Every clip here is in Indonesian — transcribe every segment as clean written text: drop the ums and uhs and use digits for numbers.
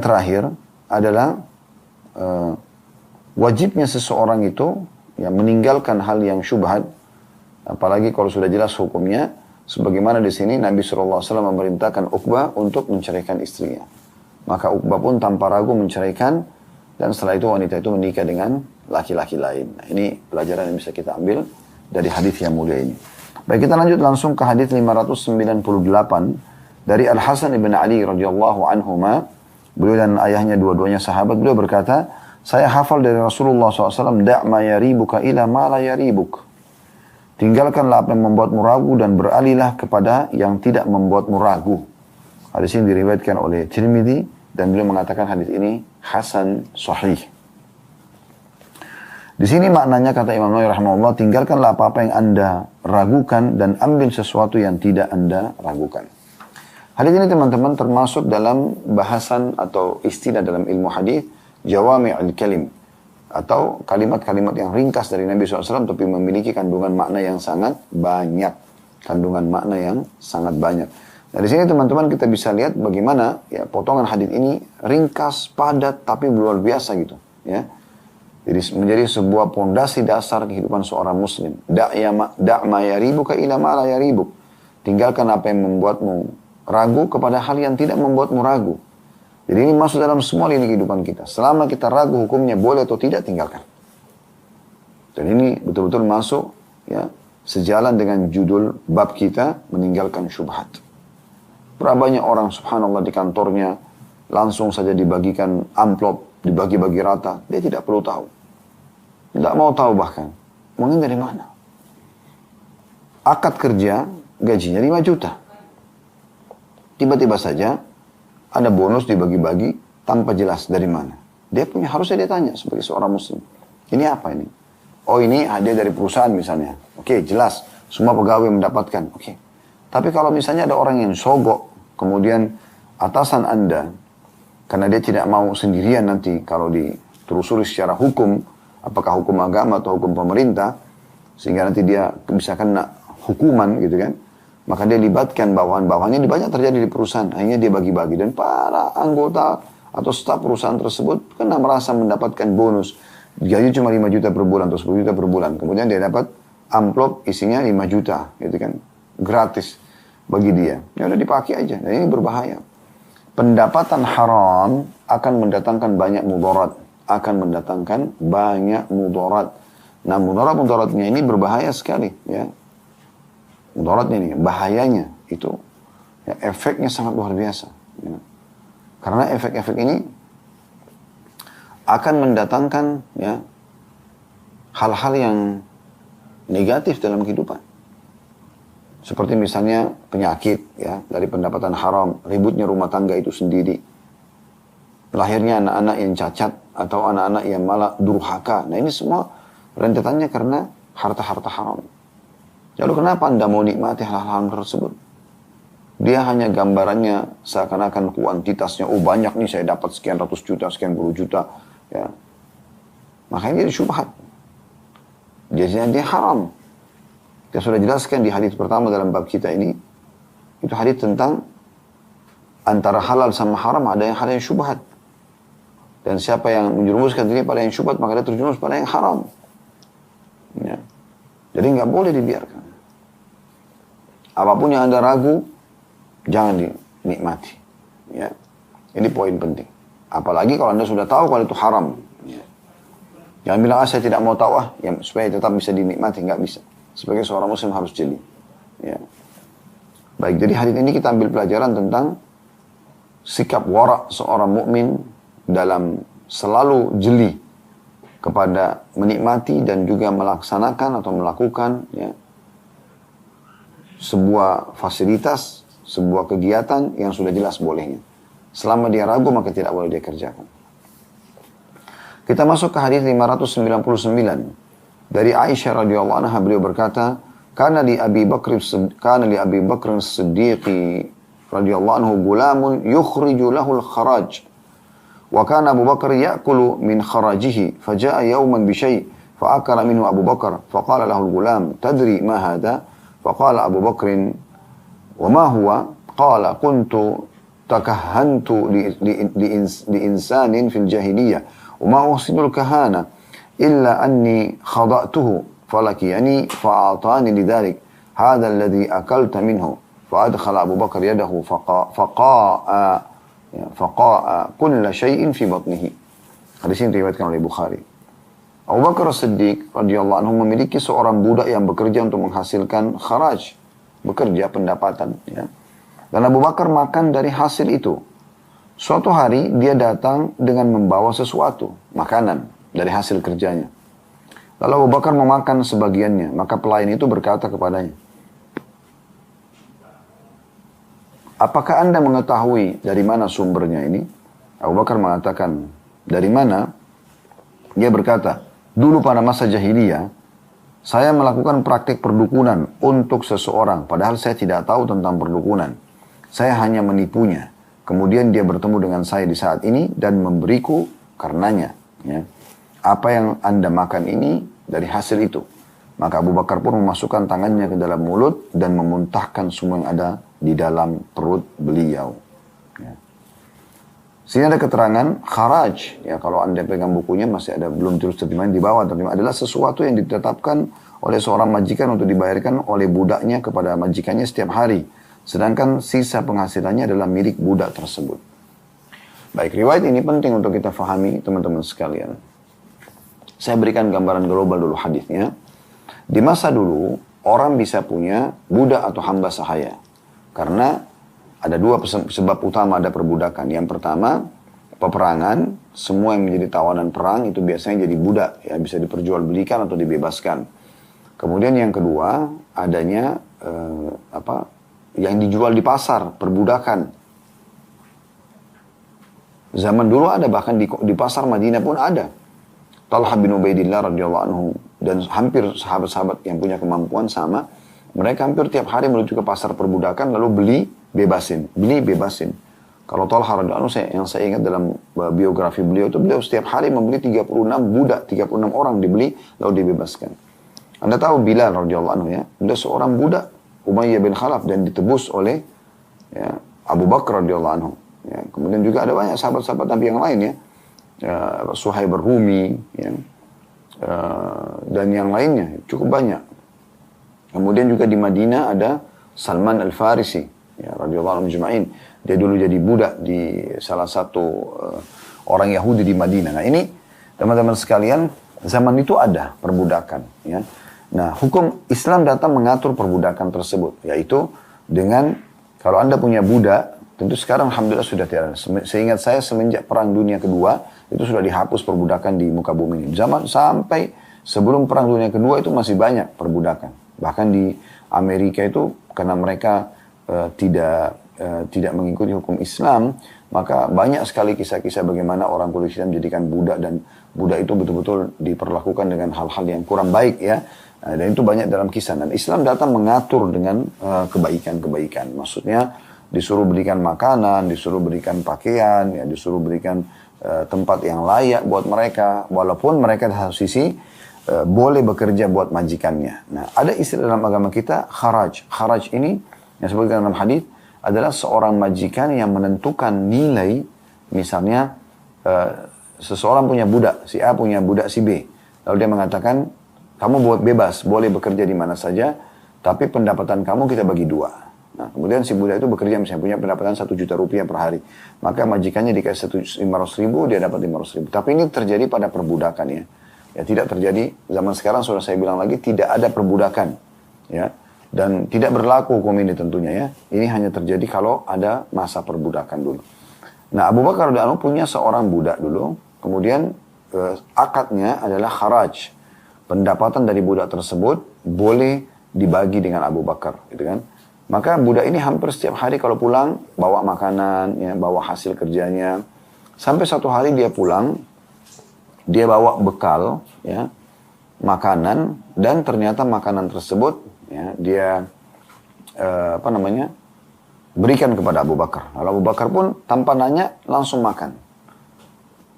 terakhir adalah wajibnya seseorang itu meninggalkan hal yang syubhat, apalagi kalau sudah jelas hukumnya, sebagaimana di sini Nabi SAW memerintahkan Uqbah untuk menceraikan istrinya. Maka Uqbah pun tanpa ragu menceraikan, dan setelah itu wanita itu menikah dengan laki-laki lain. Nah, ini pelajaran yang bisa kita ambil dari hadis yang mulia ini. Baik, kita lanjut langsung ke hadis 598 dari Al-Hasan ibn Ali radhiyallahu anhuma. Beliau dan ayahnya dua-duanya sahabat. Beliau berkata, saya hafal dari Rasulullah SAW, da' ma yaribuka ila ma la yaribuk. Tinggalkanlah apa yang membuatmu ragu dan beralihlah kepada yang tidak membuatmu ragu. Hadis ini diriwayatkan oleh Tirmidzi dan beliau mengatakan hadis ini hasan sahih. Di sini maknanya kata Imam Nawawi rahimahullah, tinggalkanlah apa-apa yang Anda ragukan dan ambil sesuatu yang tidak Anda ragukan. Hadis ini teman-teman termasuk dalam bahasan atau istilah dalam ilmu hadis jawami'ul kalim, atau kalimat-kalimat yang ringkas dari Nabi SAW tapi memiliki kandungan makna yang sangat banyak. Kandungan makna yang sangat banyak. Nah, di sini teman-teman kita bisa lihat bagaimana potongan hadis ini ringkas, padat, tapi luar biasa gitu. Ya. Jadi menjadi sebuah pondasi dasar kehidupan seorang muslim. Da' ma yaribuka ila ma la yaribuk. Tinggalkan apa yang membuatmu ragu kepada hal yang tidak membuatmu ragu. Jadi ini masuk dalam semua lini kehidupan kita. Selama kita ragu hukumnya boleh atau tidak, tinggalkan. Dan ini betul-betul masuk sejalan dengan judul bab kita, meninggalkan syubhat. Berapa banyak orang subhanallah di kantornya langsung saja dibagikan amplop, dibagi-bagi rata. Dia tidak perlu tahu. Tidak mau tahu bahkan. Mungkin dari mana? Akad kerja, gajinya 5 juta. Tiba-tiba saja ada bonus dibagi-bagi tanpa jelas dari mana. Dia punya, harusnya dia tanya sebagai seorang muslim. Ini apa ini? Oh, ini hadiah dari perusahaan misalnya. Oke, jelas. Semua pegawai mendapatkan. Oke. Tapi kalau misalnya ada orang yang sogok, kemudian atasan Anda, karena dia tidak mau sendirian nanti kalau ditelusuri secara hukum, apakah hukum agama atau hukum pemerintah, sehingga nanti dia bisa kena hukuman gitu kan, maka dia libatkan bawahan-bawahannya. Di banyak terjadi di perusahaan, akhirnya dia bagi-bagi, dan para anggota atau staf perusahaan tersebut kena merasa mendapatkan bonus, gaji cuma 5 juta per bulan atau 10 juta per bulan, kemudian dia dapat amplop isinya 5 juta gitu kan, gratis bagi dia. Ya udah dipakai aja. Dan ini berbahaya. Pendapatan haram akan mendatangkan banyak mudarat, akan mendatangkan banyak mudarat. Nah, mudaratnya ini berbahaya sekali ya. Mudaratnya ini, bahayanya itu efeknya sangat luar biasa ya. Karena efek-efek ini akan mendatangkan hal-hal yang negatif dalam kehidupan. Seperti misalnya penyakit dari pendapatan haram, ributnya rumah tangga itu sendiri, lahirnya anak-anak yang cacat atau anak-anak yang malah durhaka. Nah, ini semua rentetannya karena harta-harta haram. Lalu kenapa Anda mau nikmati hal-hal tersebut? Dia hanya gambarannya seakan-akan kuantitasnya, oh banyak nih saya dapat sekian ratus juta, sekian puluh juta ya. Makanya dia syubhat. Jadinya dia haram. Kita sudah jelaskan di hadis pertama dalam bab kita ini, itu hadis tentang antara halal sama haram ada yang hal yang syubhat. Dan siapa yang menjerumuskan diri pada yang syubhat, maka dia terjerumus pada yang haram. Ya. Jadi nggak boleh dibiarkan. Apapun yang Anda ragu, jangan dinikmati. Ya. Ini poin penting. Apalagi kalau Anda sudah tahu kalau itu haram. Ya. Jangan bilang, saya tidak mau tahu supaya tetap bisa dinikmati. Nggak bisa. Sebagai seorang muslim harus jeli. Ya. Baik, jadi hadis ini kita ambil pelajaran tentang sikap wara' seorang mukmin dalam selalu jeli kepada menikmati dan juga melaksanakan atau melakukan sebuah fasilitas, sebuah kegiatan yang sudah jelas bolehnya. Selama dia ragu maka tidak boleh dia kerjakan. Kita masuk ke hadis 599. Dari Aisyah radhiyallahu anha, beliau berkata, kana li Abi Bakr As-Siddiq radhiyallahu anhu gulamun yukhriju lahu al-kharaj. Wa kana Abu Bakr ya'kulu min kharajihi, faja'a yawman bi syai' fa'akala minhu Abu Bakr, faqala lahu al-gulam, tadri ma hadha? Faqala Abu Bakr, wa ma huwa? Qala kuntu takahantu li insanin fil jahiliyah wa ma uhsinul kahana illa anni khada'tuhu falakiyani fa'atani lidhalik hadha alladhi akalta minhu fa'adkhala Abu Bakar yadahu faqa'a kulla syai'in fi batnihi. Hadis ini diriwayatkan oleh Bukhari. Abu Bakar As-Siddiq radhiyallahu anhu memiliki seorang budak yang bekerja untuk menghasilkan kharaj, bekerja pendapatan, ya. Dan Abu Bakar makan dari hasil itu. Suatu hari dia datang dengan membawa sesuatu, makanan dari hasil kerjanya. Lalu Abu Bakar memakan sebagiannya, maka pelayan itu berkata kepadanya, apakah Anda mengetahui dari mana sumbernya ini? Abu Bakar mengatakan, dari mana? Dia berkata, dulu pada masa jahiliyah, saya melakukan praktik perdukunan untuk seseorang, padahal saya tidak tahu tentang perdukunan. Saya hanya menipunya. Kemudian dia bertemu dengan saya di saat ini dan memberiku karenanya. Ya. Apa yang Anda makan ini dari hasil itu. Maka Abu Bakar pun memasukkan tangannya ke dalam mulut dan memuntahkan semua yang ada di dalam perut beliau. Ya. Sini ada keterangan kharaj. Ya, kalau Anda pegang bukunya masih ada belum terus terjemahan di bawah. Terjemahan adalah sesuatu yang ditetapkan oleh seorang majikan untuk dibayarkan oleh budaknya kepada majikannya setiap hari. Sedangkan sisa penghasilannya adalah milik budak tersebut. Baik, riwayat ini penting untuk kita fahami teman-teman sekalian. Saya berikan gambaran global dulu hadisnya. Di masa dulu, orang bisa punya budak atau hamba sahaya. Karena ada dua sebab utama ada perbudakan. Yang pertama, peperangan. Semua yang menjadi tawanan perang itu biasanya jadi budak. Ya, bisa diperjualbelikan atau dibebaskan. Kemudian yang kedua, adanya yang dijual di pasar, perbudakan. Zaman dulu ada, bahkan di pasar Madinah pun ada. Talha bin Ubaidillah radhiyallahu anhu dan hampir sahabat-sahabat yang punya kemampuan sama, mereka hampir tiap hari menuju ke pasar perbudakan lalu beli bebasin. Kalau Talha radhiyallahu anhu yang saya ingat dalam biografi beliau itu, beliau setiap hari membeli 36 budak, 36 orang dibeli lalu dibebaskan. Anda tahu Bilal radhiyallahu anhu ya, beliau seorang budak Umayyah bin Khalaf dan ditebus oleh ya, Abu Bakar radhiyallahu anhu. Ya, kemudian juga ada banyak sahabat-sahabat Nabi yang lain ya, Suhaib Ar-Rumi ya, dan yang lainnya cukup banyak. Kemudian juga di Madinah ada Salman Al-Farisi ya, radhiyallahu anhu ajma'in. Dia dulu jadi budak di salah satu orang Yahudi di Madinah. Nah ini teman-teman sekalian, zaman itu ada perbudakan ya. Nah, hukum Islam datang mengatur perbudakan tersebut, yaitu dengan, kalau Anda punya budak, tentu sekarang Alhamdulillah sudah tidak ada. Seingat saya semenjak Perang Dunia Kedua, itu sudah dihapus perbudakan di muka bumi ini. Zaman sampai sebelum Perang Dunia Kedua itu masih banyak perbudakan. Bahkan di Amerika itu, karena mereka tidak mengikuti hukum Islam, maka banyak sekali kisah-kisah bagaimana orang kulit hitam menjadikan budak, dan budak itu betul-betul diperlakukan dengan hal-hal yang kurang baik ya. Dan itu banyak dalam kisah. Dan Islam datang mengatur dengan kebaikan-kebaikan. Maksudnya disuruh berikan makanan, disuruh berikan pakaian, ya, disuruh berikan tempat yang layak buat mereka. Walaupun mereka di satu sisi boleh bekerja buat majikannya. Nah, ada istilah dalam agama kita kharaj. Kharaj ini yang disebutkan dalam hadis adalah seorang majikan yang menentukan nilai. Misalnya seseorang punya budak, si A punya budak si B. Lalu dia mengatakan, kamu buat bebas, boleh bekerja di mana saja, tapi pendapatan kamu kita bagi dua. Nah, kemudian si budak itu bekerja misalnya punya pendapatan 1 juta rupiah per hari. Maka majikannya dikasih 500 ribu, dia dapat 500 ribu. Tapi ini terjadi pada perbudakan ya. Ya tidak terjadi, zaman sekarang sudah saya bilang lagi, tidak ada perbudakan. Ya. Dan tidak berlaku hukum ini tentunya ya. Ini hanya terjadi kalau ada masa perbudakan dulu. Nah, Abu Bakar radhiyallahu anhu punya seorang budak dulu. Kemudian akadnya adalah kharaj. Pendapatan dari budak tersebut boleh dibagi dengan Abu Bakar, gitu kan? Maka budak ini hampir setiap hari kalau pulang bawa makanan, ya, bawa hasil kerjanya. Sampai satu hari dia pulang, dia bawa bekal, ya, makanan, dan ternyata makanan tersebut, ya, dia berikan kepada Abu Bakar. Lalu Abu Bakar pun tanpa nanya langsung makan.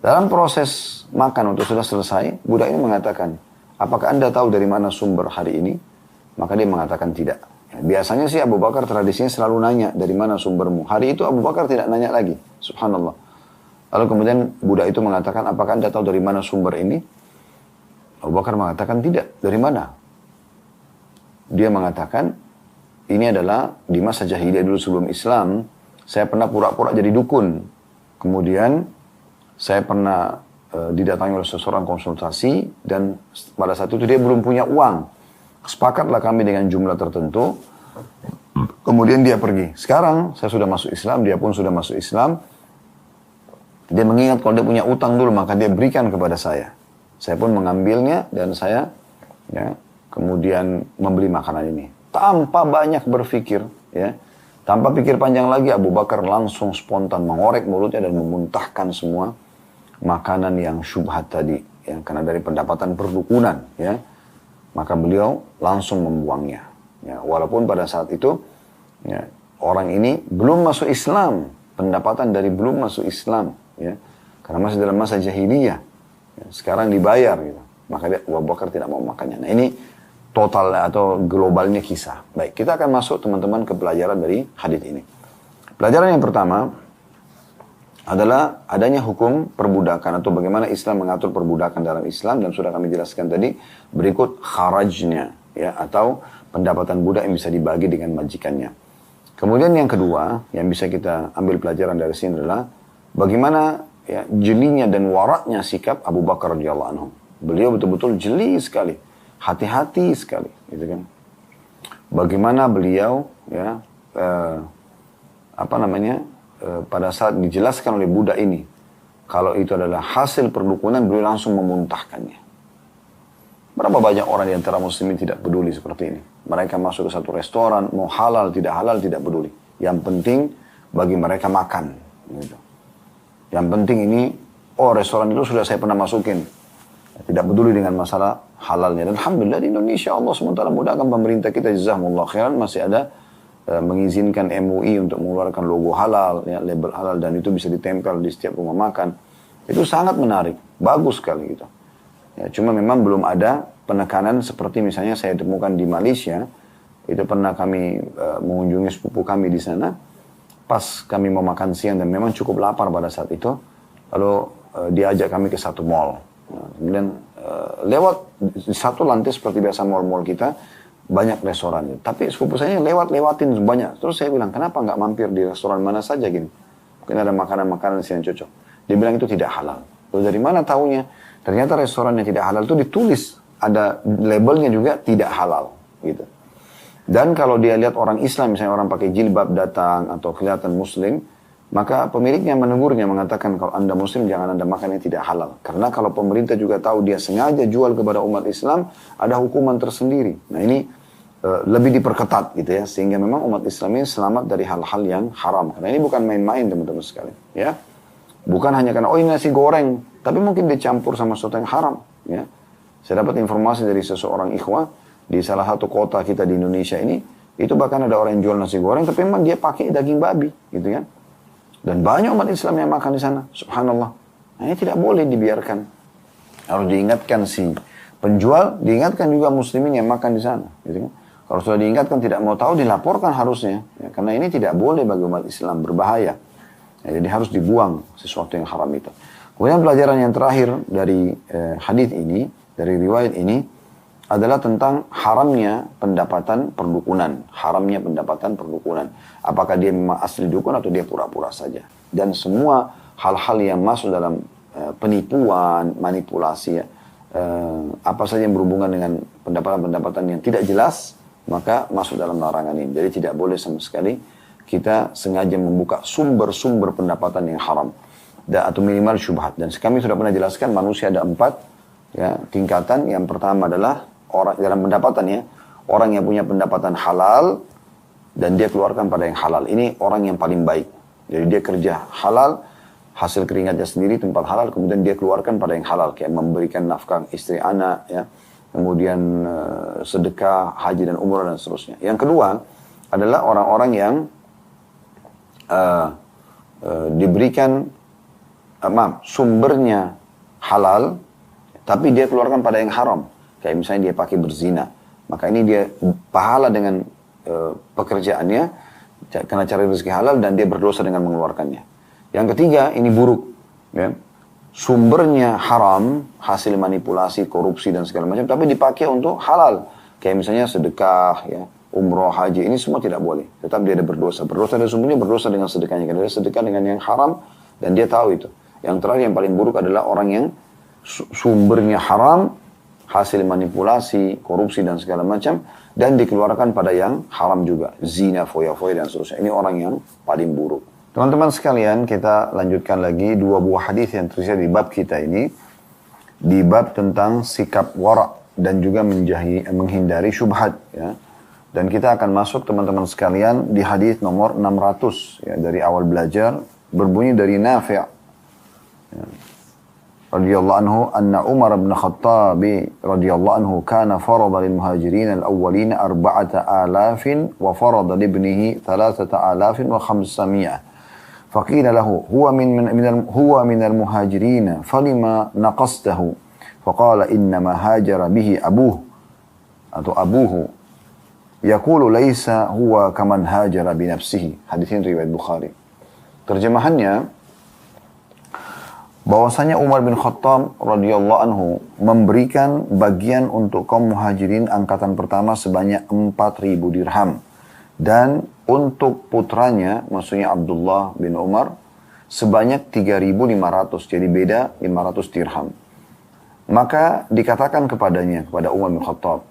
Dalam proses makan untuk sudah selesai, budak ini mengatakan, apakah Anda tahu dari mana sumber hari ini? Maka dia mengatakan tidak. Biasanya sih Abu Bakar tradisinya selalu nanya, dari mana sumbermu? Hari itu Abu Bakar tidak nanya lagi, subhanallah. Lalu kemudian budak itu mengatakan, apakah Anda tahu dari mana sumber ini? Abu Bakar mengatakan, tidak. Dari mana? Dia mengatakan, ini adalah di masa jahiliyah dulu sebelum Islam, saya pernah pura-pura jadi dukun. Kemudian saya pernah didatangi oleh seseorang konsultasi, dan pada saat itu dia belum punya uang. Sepakatlah kami dengan jumlah tertentu, kemudian dia pergi. Sekarang saya sudah masuk Islam, dia pun sudah masuk Islam. Dia mengingat kalau dia punya utang dulu, maka dia berikan kepada saya. Saya pun mengambilnya dan saya kemudian membeli makanan ini. Tanpa banyak berpikir, tanpa pikir panjang lagi, Abu Bakar langsung spontan mengorek mulutnya dan memuntahkan semua makanan yang syubhat tadi, yang karena dari pendapatan perdukunan, maka beliau langsung membuangnya. Walaupun pada saat itu orang ini belum masuk Islam, pendapatan dari belum masuk Islam, karena masih dalam masa jahiliyah. Sekarang dibayar, gitu. Maka dia, Abu Bakar tidak mau makannya. Nah, ini total atau globalnya kisah. Baik, kita akan masuk teman-teman ke pelajaran dari hadis ini. Pelajaran yang pertama adalah adanya hukum perbudakan atau bagaimana Islam mengatur perbudakan dalam Islam, dan sudah kami jelaskan tadi berikut kharajnya, atau pendapatan budak yang bisa dibagi dengan majikannya. Kemudian yang kedua yang bisa kita ambil pelajaran dari sini adalah bagaimana jelinya dan waraknya sikap Abu Bakar radhiyallahu anhu. Beliau betul-betul jeli sekali, hati-hati sekali, gitu kan. Bagaimana beliau pada saat dijelaskan oleh budak ini, kalau itu adalah hasil perdukunan, beliau langsung memuntahkannya. Berapa banyak orang di antara muslimin tidak peduli seperti ini. Mereka masuk ke satu restoran, mau halal, tidak peduli. Yang penting bagi mereka makan. Gitu. Yang penting ini, restoran itu sudah saya pernah masukin. Tidak peduli dengan masalah halalnya. Dan alhamdulillah di Indonesia Allah SWT mudahkan pemerintah kita, jazakumullah khairan, masih ada mengizinkan MUI untuk mengeluarkan logo halal, label halal, dan itu bisa ditempel di setiap rumah makan. Itu sangat menarik, bagus sekali gitu. Cuma memang belum ada penekanan seperti misalnya saya temukan di Malaysia. Itu pernah kami mengunjungi sepupu kami di sana. Pas kami mau makan siang dan memang cukup lapar pada saat itu. Lalu diajak kami ke satu mall. Kemudian lewat di satu lantai seperti biasa mall-mall kita, banyak restoran. Tapi sepupu saya lewatin banyak. Terus saya bilang, kenapa nggak mampir di restoran mana saja gini? Mungkin ada makanan-makanan yang cocok. Dia bilang itu tidak halal. Lalu dari mana taunya? Ternyata restoran yang tidak halal itu ditulis, ada labelnya juga tidak halal, gitu. Dan kalau dia lihat orang Islam, misalnya orang pakai jilbab datang atau kelihatan Muslim, maka pemiliknya menegurnya, mengatakan kalau Anda Muslim jangan Anda makan yang tidak halal. Karena kalau pemerintah juga tahu dia sengaja jual kepada umat Islam, ada hukuman tersendiri. Nah ini lebih diperketat gitu ya, sehingga memang umat Islam ini selamat dari hal-hal yang haram. Karena ini bukan main-main teman-teman sekalian, ya. Bukan hanya karena ini nasi goreng, tapi mungkin dicampur sama sesuatu yang haram, ya. Saya dapat informasi dari seseorang ikhwah di salah satu kota kita di Indonesia ini, itu bahkan ada orang yang jual nasi goreng, tapi memang dia pakai daging babi, gitu kan. Dan banyak umat Islam yang makan di sana, subhanallah. Nah, ini tidak boleh dibiarkan. Harus diingatkan si penjual, diingatkan juga muslimin yang makan di sana, gitu kan. Kalau sudah diingatkan tidak mau tahu, dilaporkan harusnya, ya, karena ini tidak boleh bagi umat Islam, berbahaya. Ya, jadi harus dibuang sesuatu yang haram itu. Kemudian pelajaran yang terakhir dari hadis ini, dari riwayat ini, adalah tentang haramnya pendapatan perdukunan. Haramnya pendapatan perdukunan. Apakah dia memang asli dukun atau dia pura-pura saja. Dan semua hal-hal yang masuk dalam penipuan, manipulasi, apa saja yang berhubungan dengan pendapatan-pendapatan yang tidak jelas, maka masuk dalam larangan ini. Jadi tidak boleh sama sekali kita sengaja membuka sumber-sumber pendapatan yang haram. Atau minimal syubhat. Dan kami sudah pernah jelaskan manusia ada 4 tingkatan. Yang pertama adalah orang dalam pendapatannya, orang yang punya pendapatan halal dan dia keluarkan pada yang halal. Ini orang yang paling baik. Jadi dia kerja halal, hasil keringatnya sendiri, tempat halal, kemudian dia keluarkan pada yang halal, kayak memberikan nafkah istri anak, ya, kemudian sedekah, haji dan umrah dan seterusnya. Yang kedua adalah orang-orang yang diberikan sumbernya halal, tapi dia keluarkan pada yang haram. Kayak misalnya dia pakai berzina, maka ini dia pahala dengan pekerjaannya, karena cari rezeki halal dan dia berdosa dengan mengeluarkannya. Yang ketiga, ini buruk. Ya. Sumbernya haram, hasil manipulasi, korupsi dan segala macam, tapi dipakai untuk halal. Kayak misalnya sedekah, ya, umroh, haji, ini semua tidak boleh. Tetap dia ada berdosa. Berdosa dan sumbernya berdosa dengan sedekahnya. Karena dia sedekah dengan yang haram dan dia tahu itu. Yang terakhir yang paling buruk adalah orang yang sumbernya haram, hasil manipulasi, korupsi dan segala macam, dan dikeluarkan pada yang haram juga. Zina, foya-foya dan seterusnya. Ini orang yang paling buruk. Teman-teman sekalian, kita lanjutkan lagi dua buah hadis yang tersedia di bab kita ini. Di bab tentang sikap wara' dan juga menghindari syubhat. Ya. Dan kita akan masuk teman-teman sekalian di hadis nomor 600. Ya, dari awal belajar, berbunyi dari Nafi'. Ya. Radiyallahu anhu, anna Umar bin Khattab radiyallahu anhu kana farada lil muhajirin al-awwalin 4,000 wa farada li ibnihi 3,500. فقيل له هو من المهاجرين فلما نقصته فقال إنما هاجر به أبوه atau أبوه يقول ليس هو كمن هاجر بنفسه. Hadis ini riwayat Bukhari. Terjemahannya bahwasanya Umar bin Khattab radhiyallahu anhu memberikan bagian untuk kaum muhajirin angkatan pertama sebanyak 4.000 dirham. Dan untuk putranya, maksudnya Abdullah bin Umar, sebanyak 3.500, jadi beda 500 dirham. Maka dikatakan kepadanya, kepada Umar bin Khattab,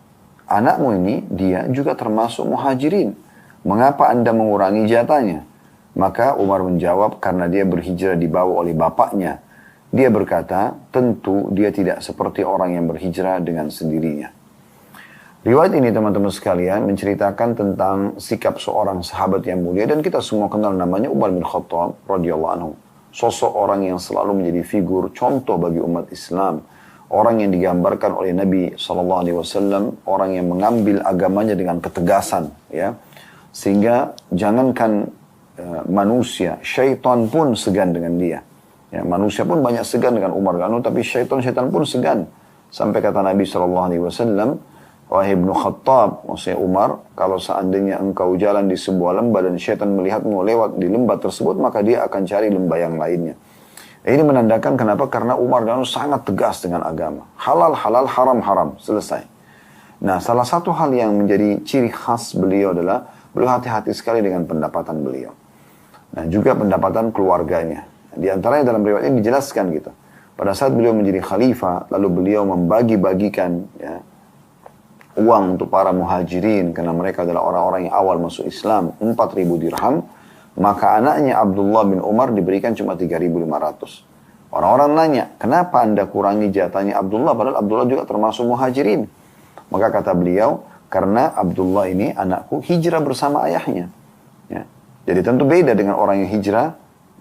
anakmu ini, dia juga termasuk muhajirin. Mengapa anda mengurangi jatahnya? Maka Umar menjawab, karena dia berhijrah dibawa oleh bapaknya. Dia berkata, tentu dia tidak seperti orang yang berhijrah dengan sendirinya. Riwayat ini teman-teman sekalian menceritakan tentang sikap seorang sahabat yang mulia dan kita semua kenal namanya Umar bin Khattab radhiyallahu anhu. Sosok orang yang selalu menjadi figur contoh bagi umat Islam, orang yang digambarkan oleh Nabi SAW, orang yang mengambil agamanya dengan ketegasan, ya, sehingga jangankan manusia, syaitan pun segan dengan dia. Ya, manusia pun banyak segan dengan Umar bin Khattab, tapi syaitan pun segan. Sampai kata Nabi SAW, wahai Ibnu Khattab, maksudnya Umar, kalau seandainya engkau jalan di sebuah lembah dan syaitan melihatmu lewat di lembah tersebut, maka dia akan cari lembah yang lainnya. Ini menandakan kenapa? Karena Umar dan sangat tegas dengan agama. Halal, halal, haram, haram. Selesai. Nah, salah satu hal yang menjadi ciri khas beliau adalah beliau hati-hati sekali dengan pendapatan beliau. Nah, juga pendapatan keluarganya. Di antaranya dalam riwayat ini dijelaskan gitu. Pada saat beliau menjadi khalifah, lalu beliau membagi-bagikan, ya, uang untuk para muhajirin karena mereka adalah orang-orang yang awal masuk Islam 4.000 dirham, maka anaknya Abdullah bin Umar diberikan cuma 3.500. Orang-orang nanya, kenapa anda kurangi jatahnya Abdullah padahal Abdullah juga termasuk muhajirin? Maka kata beliau, karena Abdullah ini anakku hijrah bersama ayahnya, ya. Jadi tentu beda dengan orang yang hijrah,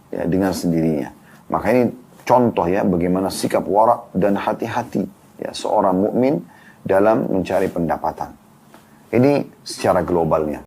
ya, dengan sendirinya. Maka ini contoh, ya, bagaimana sikap wara' dan hati-hati, ya, seorang mukmin dalam mencari pendapatan. Ini secara globalnya.